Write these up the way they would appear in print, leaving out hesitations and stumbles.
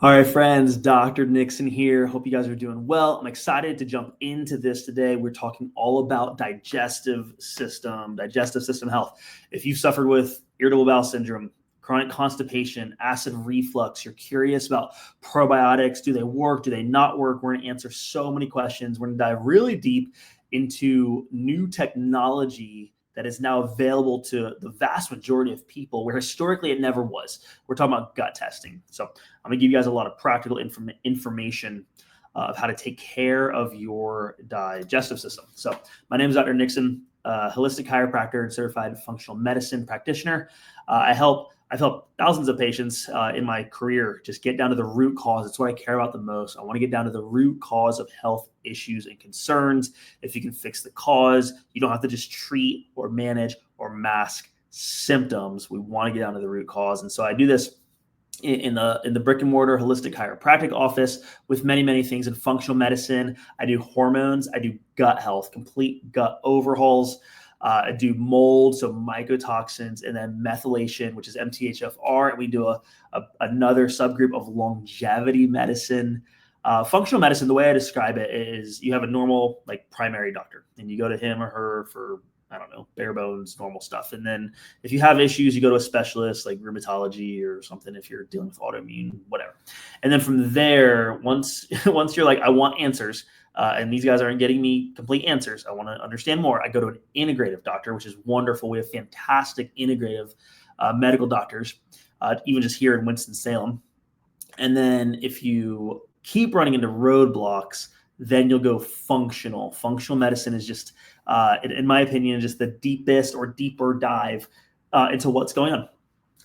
All right, friends, Dr. Nixon here. Hope you guys are doing well. I'm excited to jump into this today. We're talking all about digestive system health. If you've suffered with irritable bowel syndrome, chronic constipation, acid reflux, you're curious about probiotics, do they work, do they not work? We're going to answer so many questions. We're going to dive really deep into new technology that is now available to the vast majority of people where historically it never was. We're talking about gut testing. So I'm going to give you guys a lot of practical information of how to take care of your digestive system. So my name is Dr. Nixon, holistic chiropractor and certified functional medicine practitioner. I've helped thousands of patients in my career just get down to the root cause. It's what I care about the most. I want to get down to the root cause of health issues and concerns. If you can fix the cause, you don't have to just treat or manage or mask symptoms. We want to get down to the root cause. And so I do this in the brick and mortar holistic chiropractic office with many things in functional medicine. I do hormones, I do gut health, complete gut overhauls. I do mold, so mycotoxins, and then methylation, which is MTHFR. And we do another subgroup of longevity medicine. Functional medicine, the way I describe it is you have a normal primary doctor and you go to him or her for, I don't know, bare bones, normal stuff. And then if you have issues, you go to a specialist like rheumatology or something if you're dealing with autoimmune, whatever. And then from there, once you're like, I want answers, and these guys aren't getting me complete answers, I want to understand more, I go to an integrative doctor, which is wonderful. We have fantastic integrative medical doctors, even just here in Winston-Salem. And then if you keep running into roadblocks, then you'll go functional. Functional medicine is just, in my opinion, just the deepest or deeper dive into what's going on.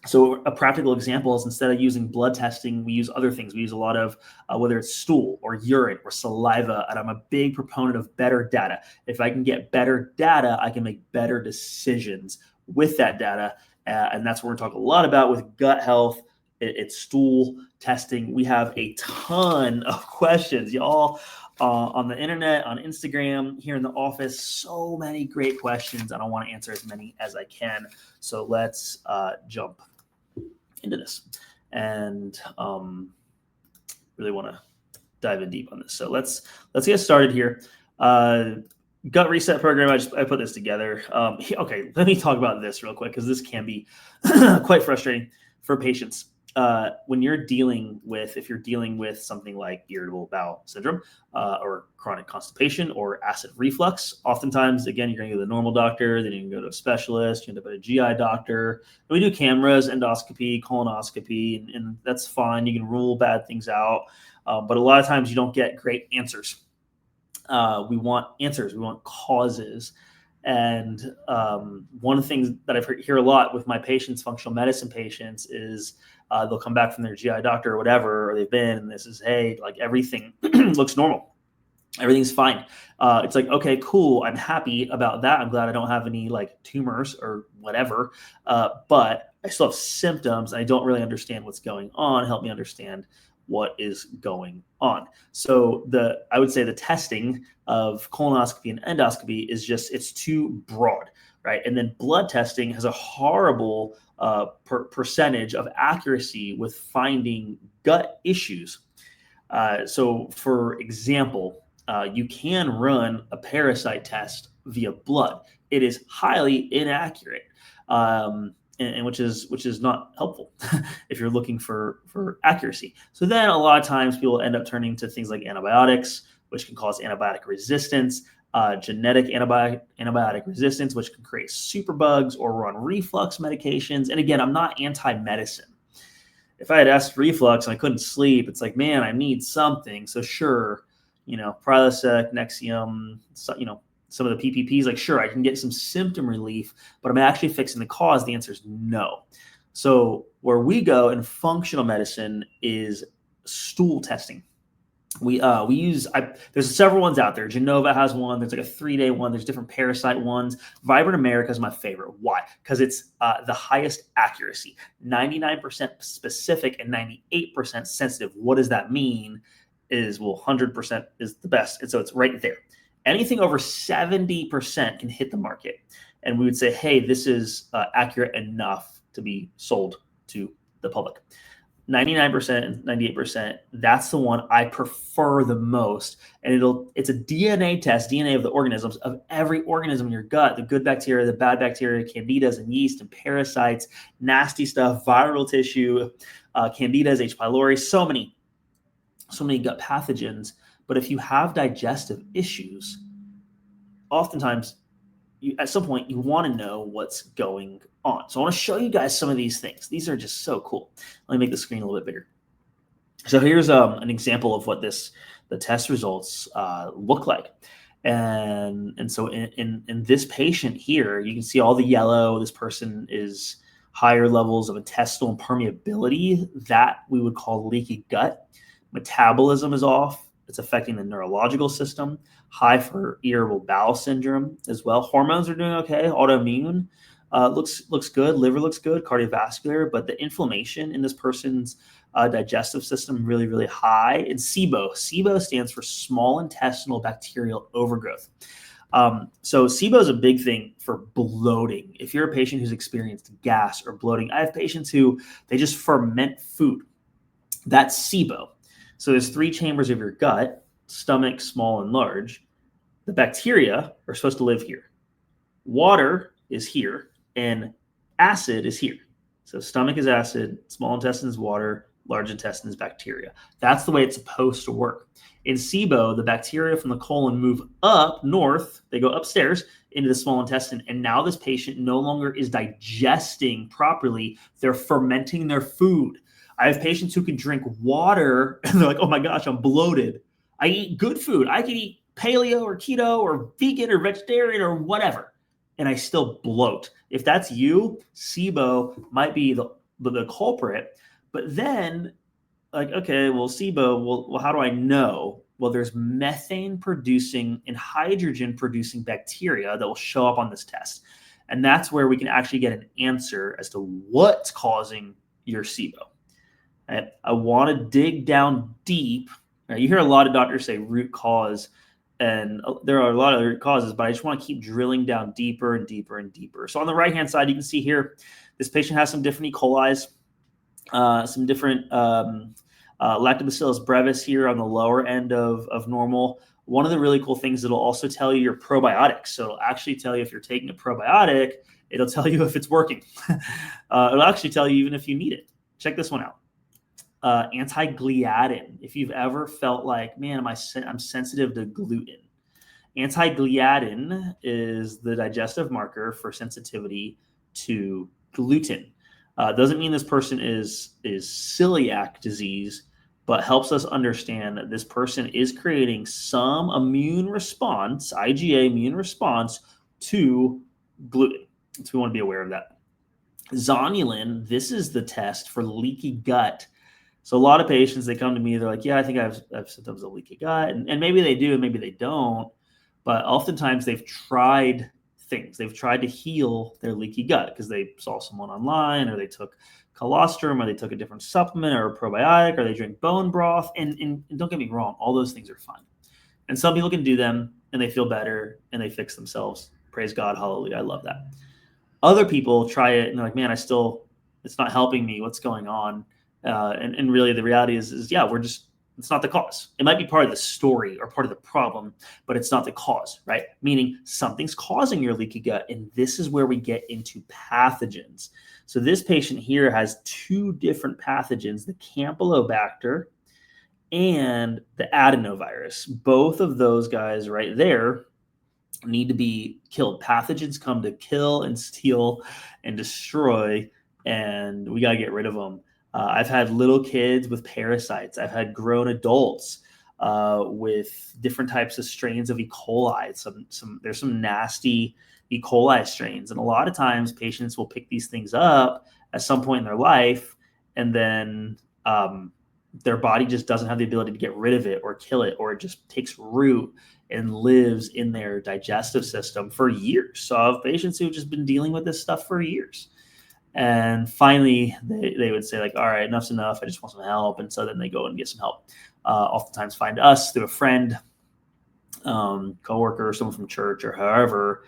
So a practical example is instead of using blood testing, we use other things. We use a lot of whether it's stool or urine or saliva. And I'm a big proponent of better data. If I can get better data, I can make better decisions with that data. And that's what we're talking a lot about with gut health. It's stool testing. We have a ton of questions, y'all, on the internet, on Instagram, here in the office. So many great questions, and I want to answer as many as I can. So let's jump into this, and really want to dive in deep on this. So let's get started here. Gut reset program. I put this together. Okay, let me talk about this real quick because this can be quite frustrating for patients. When you're dealing with, if you're dealing with something like irritable bowel syndrome or chronic constipation or acid reflux, oftentimes, again, you're going to go to the normal doctor, then you can go to a specialist, you end up at a GI doctor. And we do cameras, endoscopy, colonoscopy, and that's fine. You can rule bad things out. But a lot of times you don't get great answers. We want answers. We want causes. And one of the things that I hear a lot with my patients, functional medicine patients, is they'll come back from their GI doctor or whatever, or they've been, and this is, hey, like everything looks normal. Everything's fine. It's like, okay, cool. I'm happy about that. I'm glad I don't have any like tumors or whatever, but I still have symptoms. And I don't really understand what's going on. Help me understand what is going on. So I would say the testing of colonoscopy and endoscopy is just, it's too broad, right? And then blood testing has a horrible percentage of accuracy with finding gut issues. So for example, you can run a parasite test via blood. It is highly inaccurate. And which is not helpful if you're looking for accuracy. So then a lot of times people end up turning to things like antibiotics, which can cause antibiotic resistance, genetic antibiotic resistance, which can create superbugs, or run reflux medications. And again, I'm not anti-medicine. If I had acid reflux and I couldn't sleep, it's like, man, I need something. So sure, Prilosec, Nexium, some of the PPPs, like, sure, I can get some symptom relief, but I'm actually fixing the cause. The answer is no. So where we go in functional medicine is stool testing. We use, there's several ones out there. Genova has one. There's like a 3-day one. There's different parasite ones. Vibrant America is my favorite. Why? Because it's the highest accuracy, 99% specific and 98% sensitive. What does that mean? 100% is the best. And so it's right there. Anything over 70% can hit the market. And we would say, hey, this is accurate enough to be sold to the public. 99% and 98%, that's the one I prefer the most. And it's a DNA test, DNA of the organisms, of every organism in your gut, the good bacteria, the bad bacteria, candidas and yeast and parasites, nasty stuff, viral tissue, candidas, H. pylori, so many gut pathogens. But if you have digestive issues, oftentimes at some point you want to know what's going on. So I want to show you guys some of these things. These are just so cool. Let me make the screen a little bit bigger. So here's an example of what the test results look like. And so in this patient here, you can see all the yellow. This person is higher levels of intestinal permeability, that we would call leaky gut. Metabolism is off. It's affecting the neurological system. High for irritable bowel syndrome as well. Hormones are doing okay. Autoimmune looks good. Liver looks good. Cardiovascular, but the inflammation in this person's digestive system really, really high. And SIBO. SIBO stands for small intestinal bacterial overgrowth. So SIBO is a big thing for bloating. If you're a patient who's experienced gas or bloating, I have patients who they just ferment food. That's SIBO. So there's 3 chambers of your gut: stomach, small, and large. The bacteria are supposed to live here. Water is here, and acid is here. So stomach is acid, small intestine is water, large intestine is bacteria. That's the way it's supposed to work. In SIBO, the bacteria from the colon move up north. They go upstairs into the small intestine, and now this patient no longer is digesting properly. They're fermenting their food. I have patients who can drink water and they're like, oh my gosh, I'm bloated. I eat good food. I can eat paleo or keto or vegan or vegetarian or whatever, and I still bloat. If that's you, SIBO might be the culprit. But then, like, okay, well, SIBO, well, how do I know? Well, there's methane producing and hydrogen producing bacteria that will show up on this test. And that's where we can actually get an answer as to what's causing your SIBO. I want to dig down deep. Now, you hear a lot of doctors say root cause, and there are a lot of root causes, but I just want to keep drilling down deeper and deeper and deeper. So on the right-hand side, you can see here, this patient has some different E. coli's, some different Lactobacillus brevis here on the lower end of normal. One of the really cool things, it'll also tell you your probiotics. So it'll actually tell you if you're taking a probiotic, it'll tell you if it's working. It'll actually tell you even if you need it. Check this one out. Anti-gliadin. If you've ever felt like, man, I'm sensitive to gluten. Anti-gliadin is the digestive marker for sensitivity to gluten. Doesn't mean this person is celiac disease, but helps us understand that this person is creating some immune response, IgA immune response to gluten. So we want to be aware of that. Zonulin, this is the test for leaky gut. So a lot of patients, they come to me, they're like, yeah, I think I have symptoms of leaky gut. And maybe they do, and maybe they don't. But oftentimes they've tried things. They've tried to heal their leaky gut because they saw someone online, or they took colostrum, or they took a different supplement or a probiotic, or they drink bone broth. And don't get me wrong, all those things are fine. And some people can do them and they feel better and they fix themselves. Praise God, hallelujah. I love that. Other people try it and they're like, man, it's not helping me. What's going on? And really the reality is yeah, it's not the cause. It might be part of the story or part of the problem, but it's not the cause, right? Meaning something's causing your leaky gut. And this is where we get into pathogens. So this patient here has 2 different pathogens, the Campylobacter and the adenovirus. Both of those guys right there need to be killed. Pathogens come to kill and steal and destroy, and we got to get rid of them. I've had little kids with parasites. I've had grown adults with different types of strains of E. coli. There's some nasty E. coli strains, and a lot of times patients will pick these things up at some point in their life, and then their body just doesn't have the ability to get rid of it or kill it, or it just takes root and lives in their digestive system for years. So I have patients who've just been dealing with this stuff for years. And finally, they would say, like, all right, enough's enough. I just want some help. And so then they go and get some help. Oftentimes find us through a friend, coworker, or someone from church or however.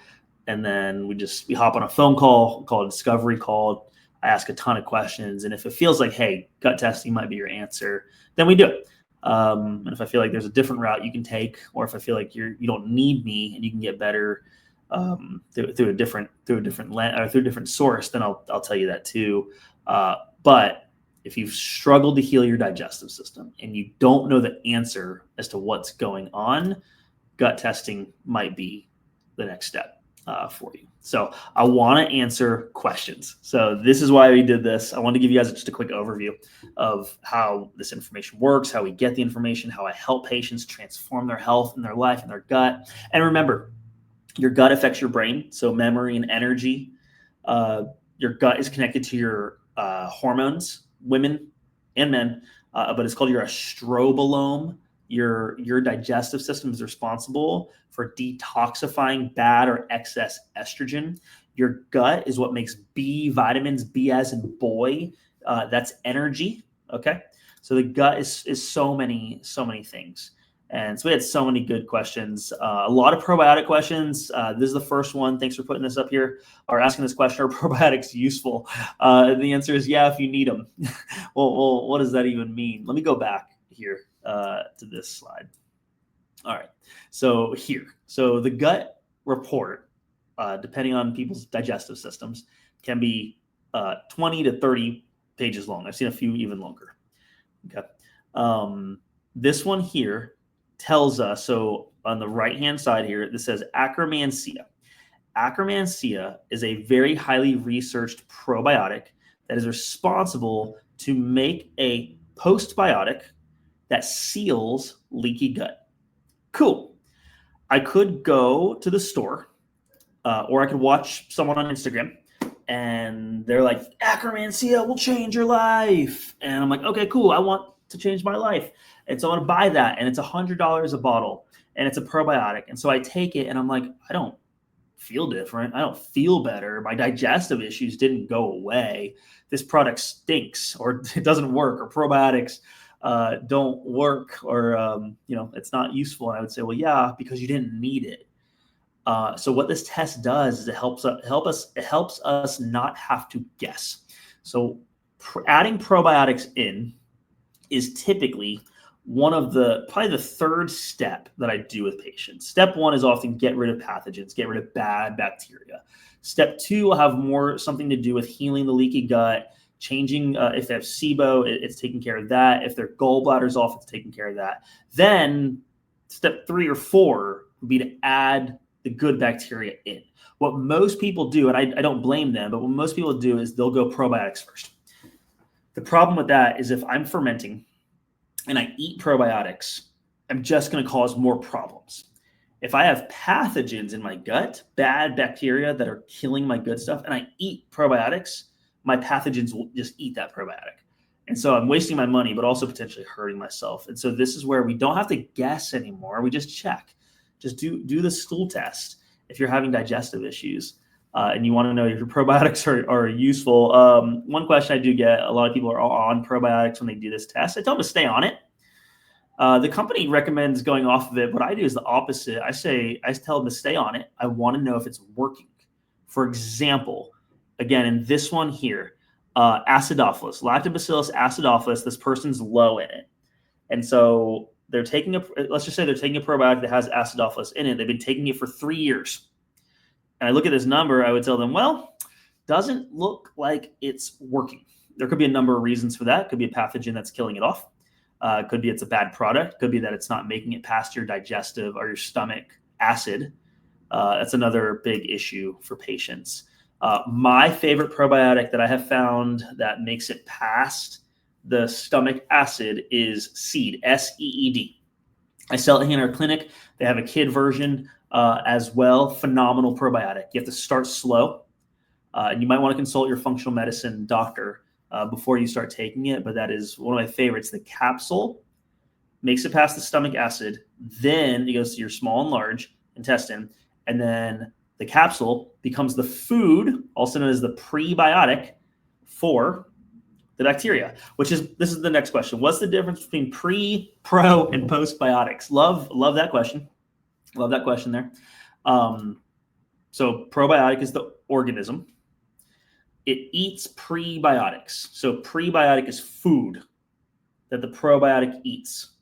And then we hop on a phone call called a discovery call. I ask a ton of questions. And if it feels like, hey, gut testing might be your answer, then we do it. And if I feel like there's a different route you can take, or if I feel like you don't need me and you can get better through a different source, then I'll tell you that too. But if you've struggled to heal your digestive system and you don't know the answer as to what's going on, gut testing might be the next step for you. So I want to answer questions. So this is why we did this. I want to give you guys just a quick overview of how this information works, how we get the information, how I help patients transform their health and their life and their gut. And remember, your gut affects your brain, so memory and energy. Your gut is connected to your hormones, women and men, but it's called your estrobolome. Your digestive system is responsible for detoxifying bad or excess estrogen. Your gut is what makes B vitamins, B as in boy. That's energy. Okay, so the gut is so many things. And so we had so many good questions, a lot of probiotic questions. This is the first one. Thanks for putting this up here or asking this question. Are probiotics useful? And the answer is yeah, if you need them. Well, what does that even mean? Let me go back here to this slide. All right. So the gut report, depending on people's digestive systems, can be 20 to 30 pages long. I've seen a few even longer. Okay. This one here tells us, so on the right-hand side here, this says Akkermansia. Akkermansia is a very highly researched probiotic that is responsible to make a postbiotic that seals leaky gut. Cool. I could go to the store or I could watch someone on Instagram and they're like, Akkermansia will change your life. And I'm like, okay, cool. I want to change my life. And so I want to buy that. And it's $100 a bottle and it's a probiotic. And so I take it and I'm like, I don't feel different. I don't feel better. My digestive issues didn't go away. This product stinks or it doesn't work or probiotics don't work or, it's not useful. And I would say, well, yeah, because you didn't need it. So what this test does is it helps us not have to guess. So adding probiotics in is typically probably the third step that I do with patients. Step one is often get rid of pathogens, get rid of bad bacteria. Step two will have something to do with healing the leaky gut, changing, if they have SIBO, it's taking care of that. If their gallbladder's off, it's taking care of that. Then step 3 or 4 would be to add the good bacteria in. What most people do, and I don't blame them, but what most people do is they'll go probiotics first. The problem with that is if I'm fermenting and I eat probiotics, I'm just going to cause more problems. If I have pathogens in my gut, bad bacteria that are killing my good stuff, and I eat probiotics, my pathogens will just eat that probiotic. And so I'm wasting my money, but also potentially hurting myself. And so this is where we don't have to guess anymore. We just check. Just do the stool test if you're having digestive issues and you want to know if your probiotics are useful. One question I do get, a lot of people are on probiotics when they do this test. I tell them to stay on it. The company recommends going off of it. What I do is the opposite. I tell them to stay on it. I want to know if it's working. For example, again, in this one here, acidophilus, lactobacillus acidophilus, this person's low in it. And so let's just say they're taking a probiotic that has acidophilus in it. They've been taking it for 3 years. And I look at this number, I would tell them, well, doesn't look like it's working. There could be a number of reasons for that. Could be a pathogen that's killing it off. Could be it's a bad product. Could be that it's not making it past your digestive or your stomach acid. That's another big issue for patients. My favorite probiotic that I have found that makes it past the stomach acid is Seed, SEED. I sell it in our clinic. They have a kid version as well. Phenomenal probiotic. You have to start slow. And you might want to consult your functional medicine doctor before you start taking it. But that is one of my favorites. The capsule makes it past the stomach acid. Then it goes to your small and large intestine. And then the capsule becomes the food, also known as the prebiotic for the bacteria, this is the next question. What's the difference between pre, pro, and postbiotics? Love that question. Love that question there. So probiotic is the organism. It eats prebiotics. So prebiotic is food that the probiotic eats.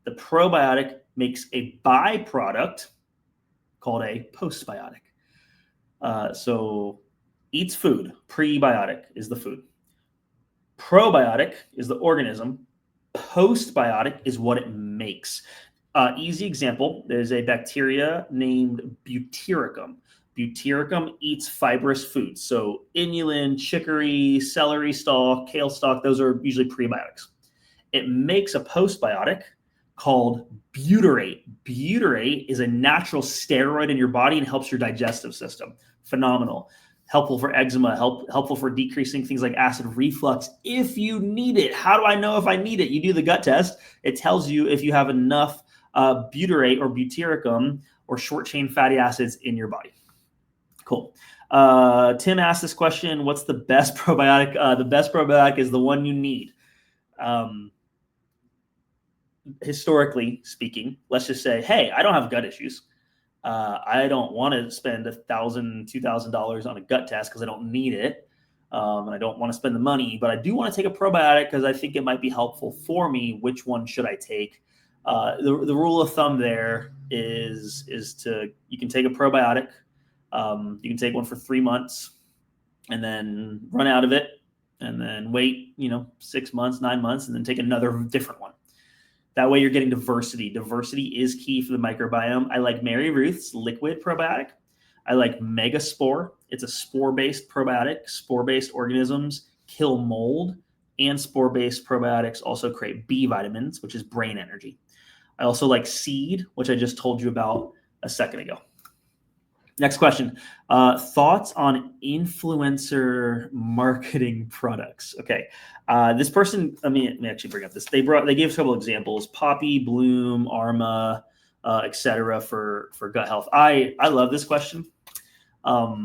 The probiotic makes a byproduct called a postbiotic. So eats food. Prebiotic is the food. Probiotic is the organism. Postbiotic is what it makes. Easy example, there's a bacteria named Butyricum. Butyricum eats fibrous foods. So inulin, chicory, celery stalk, kale stalk, those are usually prebiotics. It makes a postbiotic called butyrate. Butyrate is a natural steroid in your body and helps your digestive system. Phenomenal. Helpful for eczema, helpful for decreasing things like acid reflux if you need it. How do I know if I need it? You do the gut test. It tells you if you have enough butyrate or butyricum or short chain fatty acids in your body. Cool. Tim asked this question, what's the best probiotic? The best probiotic is the one you need. Historically speaking, let's just say, hey, I don't have gut issues. I don't want to spend $1,000, $2,000 on a gut test because I don't need it. And I don't want to spend the money, but I do want to take a probiotic because I think it might be helpful for me. Which one should I take? The rule of thumb there is you can take a probiotic. You can take one for 3 months and then run out of it and then wait, 6 months, 9 months, and then take another different one. That way you're getting diversity. Diversity is key for the microbiome. I like Mary Ruth's liquid probiotic. I like Megaspore. It's a spore-based probiotic. Spore-based organisms kill mold, and spore-based probiotics also create B vitamins, which is brain energy. I also like Seed, which I just told you about a second ago. Next question. Thoughts on influencer marketing products? Okay. This person, let me actually bring up this. They gave a couple examples: Poppy, Bloom, Arma, etc. for gut health. I love this question. How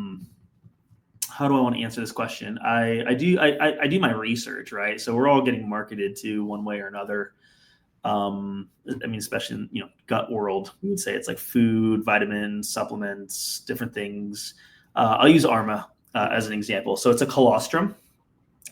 do I want to answer this question? I do my research, right? So we're all getting marketed to one way or another. Especially in gut world, we would say it's like food, vitamins, supplements, different things. I'll use Arma as an example. So it's a colostrum.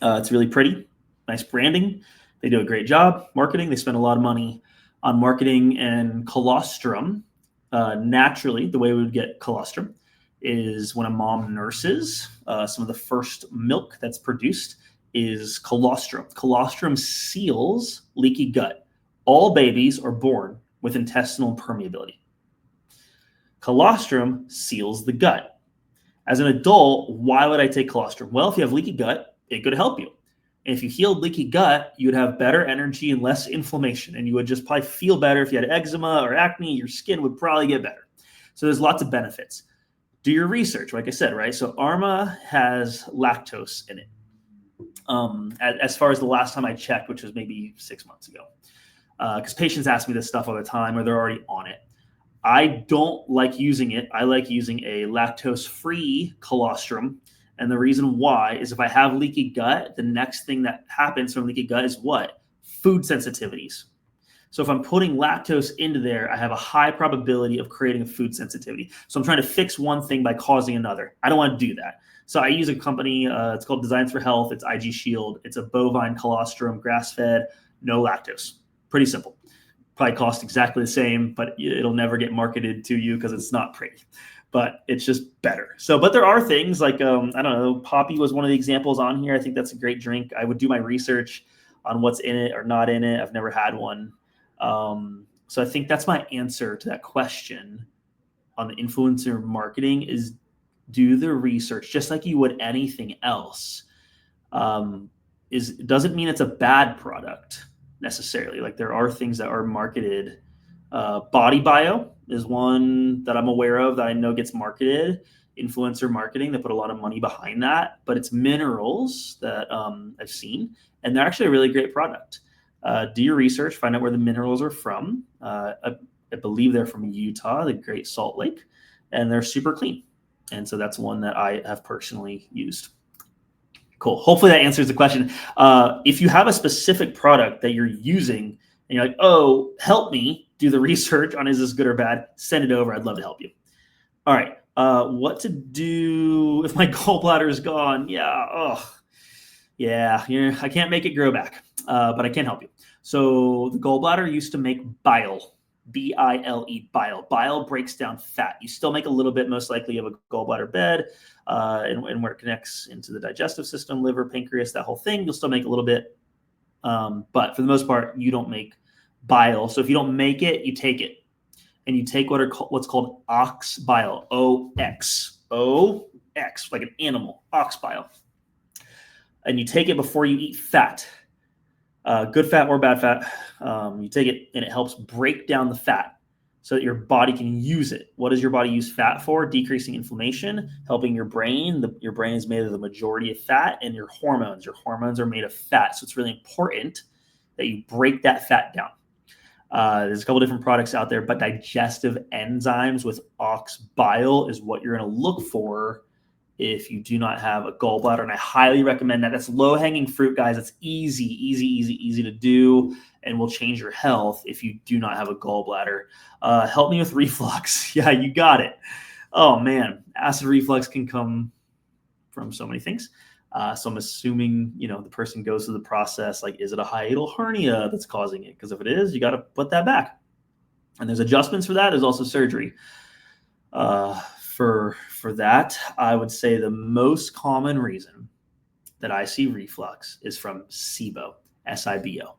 It's really pretty, nice branding. They do a great job marketing. They spend a lot of money on marketing, and colostrum. Naturally, the way we would get colostrum is when a mom nurses. Some of the first milk that's produced is colostrum. Colostrum seals leaky gut. All babies are born with intestinal permeability. Colostrum seals the gut. As an adult, why would I take colostrum? Well, if you have leaky gut, it could help you. And if you healed leaky gut, you would have better energy and less inflammation. And you would just probably feel better. If you had eczema or acne, your skin would probably get better. So there's lots of benefits. Do your research, like I said, right? So Arma has lactose in it. As far as the last time I checked, which was maybe 6 months ago. Because patients ask me this stuff all the time, or they're already on it. I don't like using it. I like using a lactose-free colostrum. And the reason why is if I have leaky gut, the next thing that happens from leaky gut is what? Food sensitivities. So if I'm putting lactose into there, I have a high probability of creating a food sensitivity. So I'm trying to fix one thing by causing another. I don't want to do that. So I use a company, it's called Designs for Health. It's IG Shield. It's a bovine colostrum, grass-fed, no lactose. Pretty simple. Probably cost exactly the same, but it'll never get marketed to you because it's not pretty. But it's just better. So, but there are things like, I don't know, Poppy was one of the examples on here. I think that's a great drink. I would do my research on what's in it or not in it. I've never had one. So I think that's my answer to that question on the influencer marketing is do the research just like you would anything else. Doesn't mean it's a bad product necessarily. Like there are things that are marketed. Body Bio is one that I'm aware of that I know gets marketed. Influencer marketing, they put a lot of money behind that, but it's minerals that I've seen, and they're actually a really great product. Do your research, find out where the minerals are from. I believe they're from Utah, the Great Salt Lake, and they're super clean. And so that's one that I have personally used. Cool. Hopefully that answers the question. If you have a specific product that you're using and you're like, oh, help me do the research on is this good or bad, send it over. I'd love to help you. All right. What to do if my gallbladder is gone? I can't make it grow back, but I can help you. So the gallbladder used to make bile, B-I-L-E, bile. Bile breaks down fat. You still make a little bit, most likely, of a gallbladder bed, and where it connects into the digestive system, liver, pancreas, that whole thing. You'll still make a little bit, but for the most part, you don't make bile. So if you don't make it, you take it. And you take what's called ox bile, O-X, O-X, like an animal, ox bile. And you take it before you eat fat, good fat or bad fat. You take it and it helps break down the fat so that your body can use it. What does your body use fat for? Decreasing inflammation, helping your brain. Your brain is made of the majority of fat, and your hormones. Your hormones are made of fat. So it's really important that you break that fat down. There's a couple different products out there, but digestive enzymes with ox bile is what you're going to look for if you do not have a gallbladder. And I highly recommend that. That's low-hanging fruit, guys. It's easy to do, and will change your health if you do not have a gallbladder. Help me with reflux. Yeah, you got it. Oh, man. Acid reflux can come from so many things. So I'm assuming, the person goes through the process, like, is it a hiatal hernia that's causing it? Because if it is, you got to put that back. And there's adjustments for that. There's also surgery. For that, I would say the most common reason that I see reflux is from SIBO, S-I-B-O.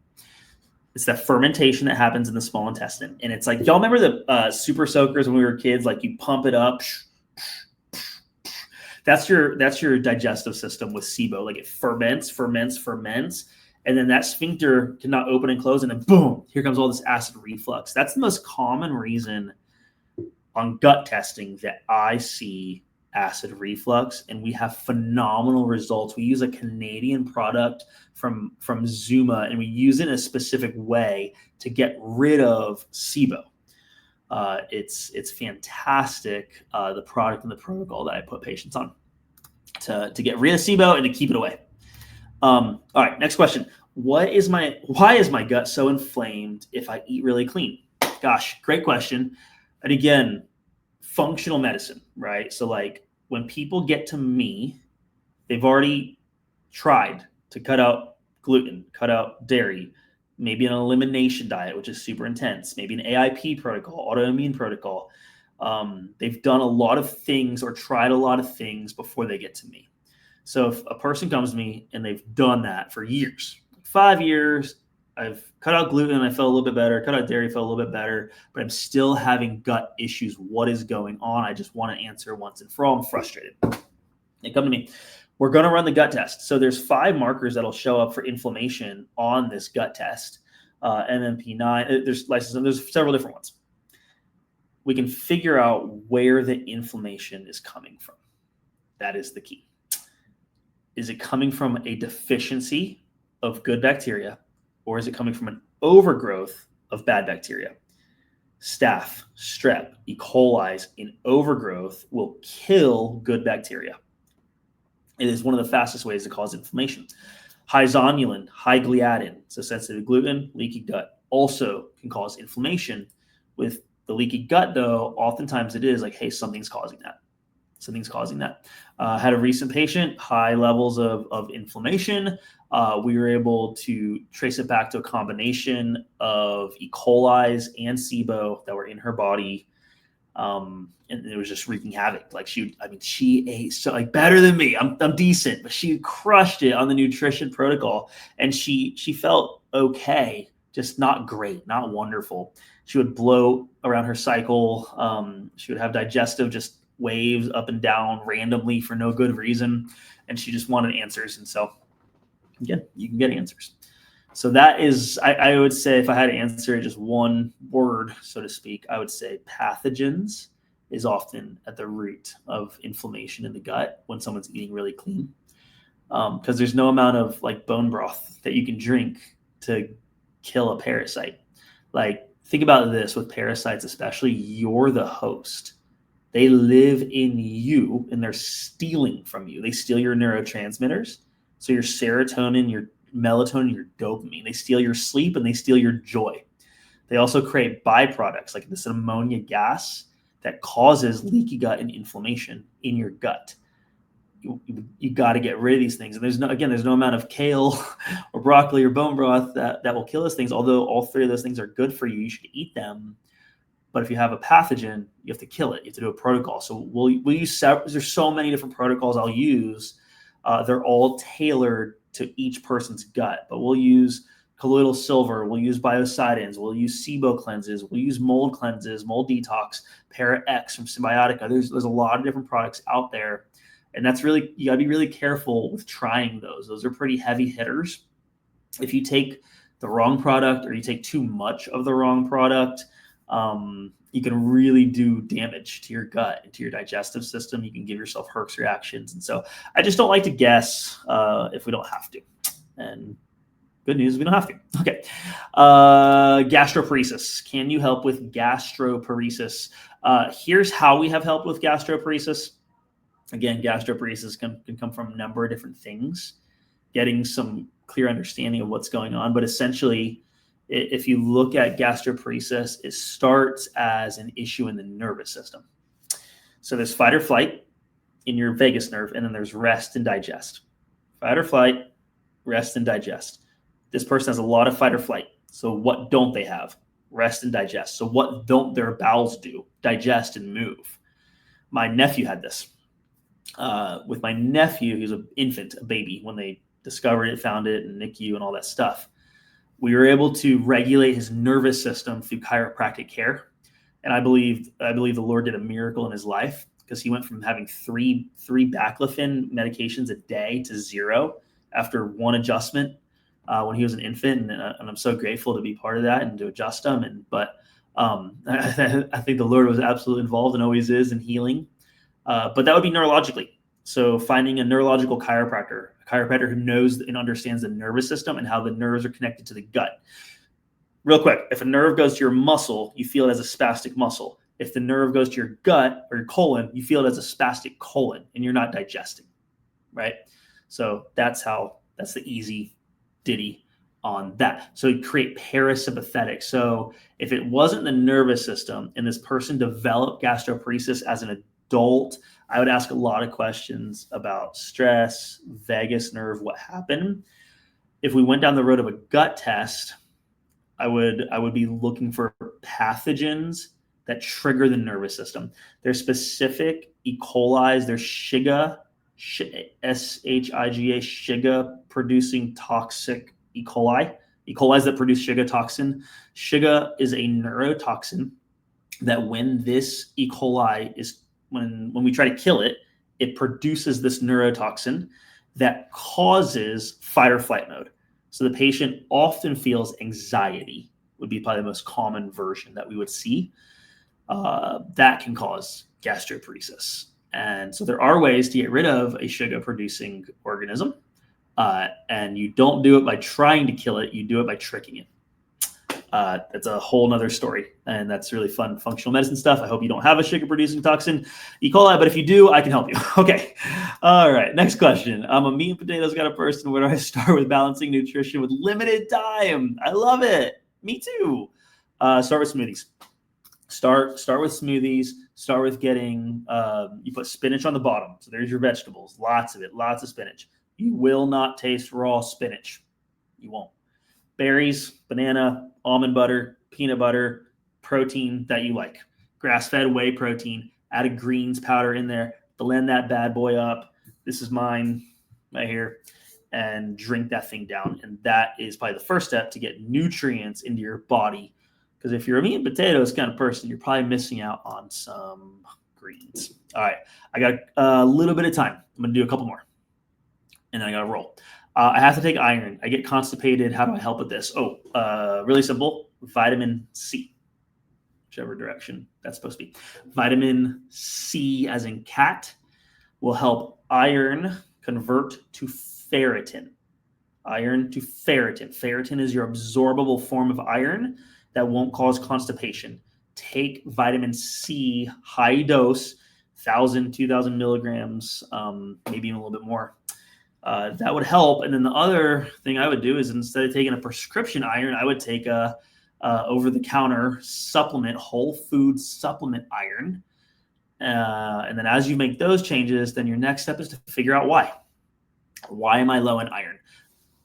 It's that fermentation that happens in the small intestine. And it's like, y'all remember the super soakers when we were kids? Like, you pump it up. That's your digestive system with SIBO. Like, it ferments, and then that sphincter cannot open and close, and then boom, here comes all this acid reflux. That's the most common reason on gut testing that I see acid reflux, and we have phenomenal results. We use a Canadian product from Zuma, and we use it in a specific way to get rid of SIBO. It's fantastic, the product and the protocol that I put patients on to get rid of SIBO and to keep it away. All right, next question. Why is my gut so inflamed if I eat really clean? Gosh, great question. And again, functional medicine, right? So like when people get to me, they've already tried to cut out gluten, cut out dairy, maybe an elimination diet, which is super intense, maybe an AIP protocol, autoimmune protocol. They've done a lot of things or tried a lot of things before they get to me. So if a person comes to me and they've done that for years, 5 years, I've cut out gluten, I felt a little bit better, cut out dairy, felt a little bit better, but I'm still having gut issues. What is going on? I just want to answer once and for all. I'm frustrated. They come to me. We're going to run the gut test. So there's 5 markers that'll show up for inflammation on this gut test. MMP9, there's lysozyme, there's several different ones. We can figure out where the inflammation is coming from. That is the key. Is it coming from a deficiency of good bacteria, or is it coming from an overgrowth of bad bacteria? Staph, strep, E. coli in overgrowth will kill good bacteria. It is one of the fastest ways to cause inflammation. High zonulin, high gliadin, so sensitive to gluten, leaky gut, also can cause inflammation. With the leaky gut, though, oftentimes it is like, hey, something's causing that. Had a recent patient, high levels of inflammation. We were able to trace it back to a combination of E. coli's and SIBO that were in her body. And it was just wreaking havoc. Like she ate so like better than me. I'm decent, but she crushed it on the nutrition protocol, and she felt okay, just not great, not wonderful. She would bloat around her cycle. She would have digestive just waves up and down randomly for no good reason, and she just wanted answers. And so, again, you can get answers. So that is, I would say, if I had to answer just one word, so to speak, I would say pathogens is often at the root of inflammation in the gut when someone's eating really clean. Because there's no amount of like bone broth that you can drink to kill a parasite. Like, think about this with parasites, especially, you're the host. They live in you and they're stealing from you. They steal your neurotransmitters. So your serotonin, your melatonin, your dopamine. They steal your sleep and they steal your joy. They also create byproducts like this ammonia gas that causes leaky gut and inflammation in your gut. You got to get rid of these things. And there's no amount of kale or broccoli or bone broth that will kill those things. Although all three of those things are good for you, you should eat them. But if you have a pathogen, you have to kill it. You have to do a protocol. So we'll use there's so many different protocols I'll use. They're all tailored to each person's gut. But we'll use colloidal silver. We'll use biocidins. We'll use SIBO cleanses. We'll use mold cleanses, mold detox, Para X from Symbiotica. There's a lot of different products out there. And that's really, you gotta be really careful with trying those. Those are pretty heavy hitters. If you take the wrong product or you take too much of the wrong product, you can really do damage to your gut and to your digestive system. You can give yourself Herx reactions. And so I just don't like to guess if we don't have to. And good news, we don't have to. Okay. Gastroparesis. Can you help with gastroparesis? Here's how we have helped with gastroparesis. Again, gastroparesis can come from a number of different things, getting some clear understanding of what's going on. But essentially, if you look at gastroparesis, it starts as an issue in the nervous system. So there's fight or flight in your vagus nerve, and then there's rest and digest. Fight or flight, rest and digest. This person has a lot of fight or flight. So what don't they have? Rest and digest. So what don't their bowels do? Digest and move. My nephew had this. With my nephew, he was an infant, a baby, when they discovered it, found it, and NICU and all that stuff. We were able to regulate his nervous system through chiropractic care. And I believe the Lord did a miracle in his life, because he went from having three baclofen medications a day to 0 after one adjustment when he was an infant. And I'm so grateful to be part of that and to adjust him. But I think the Lord was absolutely involved and always is in healing. But that would be neurologically. So finding a neurological chiropractor, a chiropractor who knows and understands the nervous system and how the nerves are connected to the gut. Real quick, if a nerve goes to your muscle, you feel it as a spastic muscle. If the nerve goes to your gut or your colon, you feel it as a spastic colon, and you're not digesting, right? So that's the easy ditty on that. So you create parasympathetic. So if it wasn't the nervous system and this person developed gastroparesis as an adult, I would ask a lot of questions about stress, vagus nerve, what happened. If we went down the road of a gut test, I would be looking for pathogens that trigger the nervous system. There's specific E. coli, there's Shiga, S-H-I-G-A, Shiga producing toxic E. coli. E. coli that produce Shiga toxin. Shiga is a neurotoxin that when this E. coli is when we try to kill it, it produces this neurotoxin that causes fight or flight mode. So the patient often feels anxiety, would be probably the most common version that we would see. That can cause gastroparesis. And so there are ways to get rid of a Shiga-producing organism. And you don't do it by trying to kill it. You do it by tricking it. That's a whole nother story, and that's really fun functional medicine stuff. I hope you don't have a Shiga-producing toxin, E. coli, but if you do, I can help you. Okay. All right. Next question. I'm a meat and potatoes kind of person. Where do I start with balancing nutrition with limited time? I love it. Me too. Start with smoothies. Start with smoothies. Start with getting, you put spinach on the bottom. So there's your vegetables. Lots of it. Lots of spinach. You will not taste raw spinach. You won't. Berries, banana, almond butter, peanut butter, protein that you like. Grass-fed whey protein. Add a greens powder in there. Blend that bad boy up. This is mine right here. And drink that thing down. And that is probably the first step to get nutrients into your body. Because if you're a meat and potatoes kind of person, you're probably missing out on some greens. All right. I got a little bit of time. I'm going to do a couple more. And then I got to roll. I have to take iron. I get constipated. How do I help with this? Really simple. Vitamin C. Whichever direction that's supposed to be. Vitamin C, as in cat, will help iron convert to ferritin. Iron to ferritin. Ferritin is your absorbable form of iron that won't cause constipation. Take vitamin C, high dose, 1,000, 2,000 milligrams, maybe even a little bit more. That would help. And then the other thing I would do is, instead of taking a prescription iron, I would take a over-the-counter supplement, whole food supplement iron. And then as you make those changes, then your next step is to figure out why. Why am I low in iron?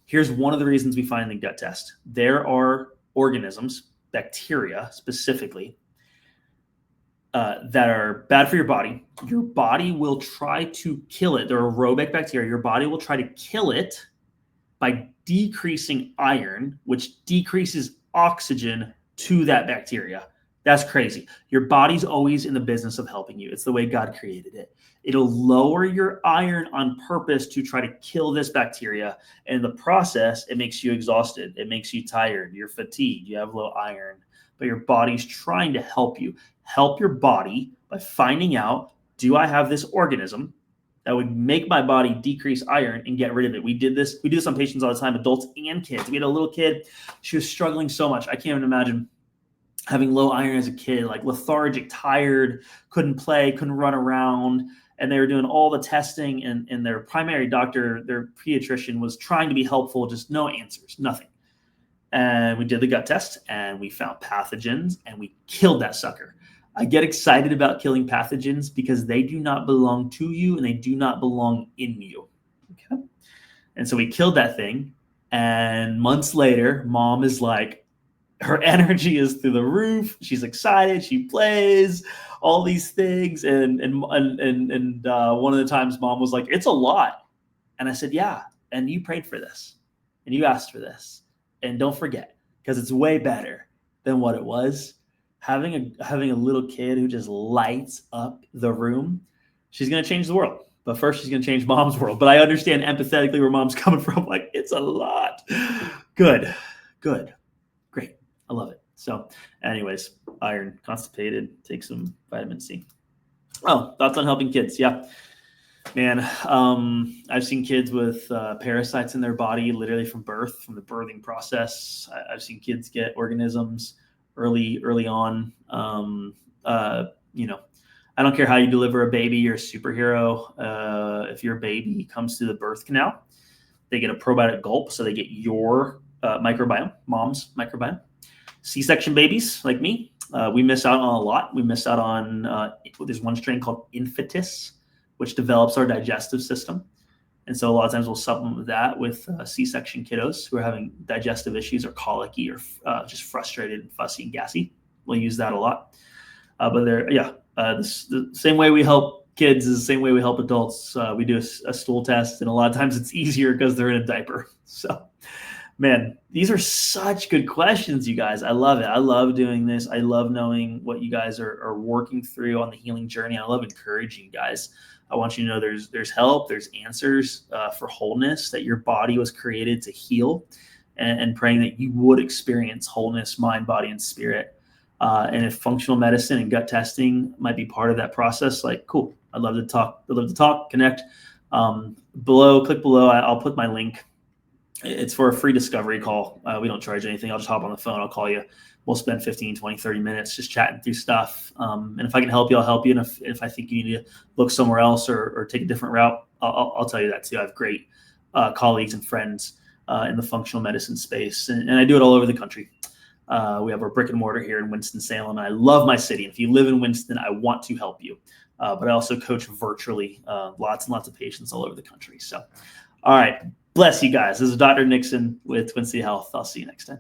Here's one of the reasons we find in the gut test. There are organisms, bacteria specifically, that are bad for your body. Your body will try to kill it. They're aerobic bacteria. Your body will try to kill it by decreasing iron, which decreases oxygen to that bacteria. That's crazy. Your body's always in the business of helping you. It's the way God created it. It'll lower your iron on purpose to try to kill this bacteria. And in the process, it makes you exhausted. It makes you tired. You're fatigued. You have low iron. But your body's trying to help you. Help your body by finding out, do I have this organism that would make my body decrease iron and get rid of it? We do this on patients all the time, adults and kids. We had a little kid. She was struggling so much. I can't even imagine having low iron as a kid, like lethargic, tired, couldn't play, couldn't run around. And they were doing all the testing, and their primary doctor, their pediatrician, was trying to be helpful, just no answers, nothing. And we did the gut test, and we found pathogens, and we killed that sucker. I get excited about killing pathogens because they do not belong to you and they do not belong in you. Okay. And so we killed that thing. And months later, mom is like, her energy is through the roof. She's excited. She plays all these things. And one of the times mom was like, it's a lot. And I said, yeah. And you prayed for this and you asked for this. And don't forget, because it's way better than what it was. Having a little kid who just lights up the room, she's going to change the world. But first, she's going to change mom's world. But I understand empathetically where mom's coming from. Like, it's a lot. Good. Great. I love it. So anyways, iron, constipated, take some vitamin C. Oh, thoughts on helping kids. Yeah, man. I've seen kids with parasites in their body literally from birth, from the birthing process. I've seen kids get organisms early on. I don't care how you deliver a baby, you're a superhero. If your baby comes through the birth canal, they get a probiotic gulp, so they get your microbiome, mom's microbiome. C-section babies like me, we miss out on a lot. We miss out on, there's one strain called Infitis, which develops our digestive system. And so a lot of times we'll supplement that with C-section kiddos who are having digestive issues or colicky or just frustrated and fussy and gassy. We'll use that a lot. But the same way we help kids is the same way we help adults. We do a stool test, and a lot of times it's easier because they're in a diaper. So, man, these are such good questions, you guys. I love it. I love doing this. I love knowing what you guys are working through on the healing journey. I love encouraging you guys. I want you to know there's help, there's answers for wholeness, that your body was created to heal, and praying that you would experience wholeness, mind, body, and spirit. And if functional medicine and gut testing might be part of that process, like, cool. I'd love to talk, connect. Click below. I'll put my link. It's for a free discovery call. We don't charge anything. I'll just hop on the phone. I'll call you. We'll spend 15, 20, 30 minutes just chatting through stuff. And if I can help you, I'll help you. And if I think you need to look somewhere else or take a different route, I'll tell you that too. I have great colleagues and friends in the functional medicine space. And I do it all over the country. We have our brick and mortar here in Winston-Salem, and I love my city. And if you live in Winston, I want to help you. But I also coach virtually, lots and lots of patients all over the country. So, all right. Bless you guys. This is Dr. Nixon with Twin City Health. I'll see you next time.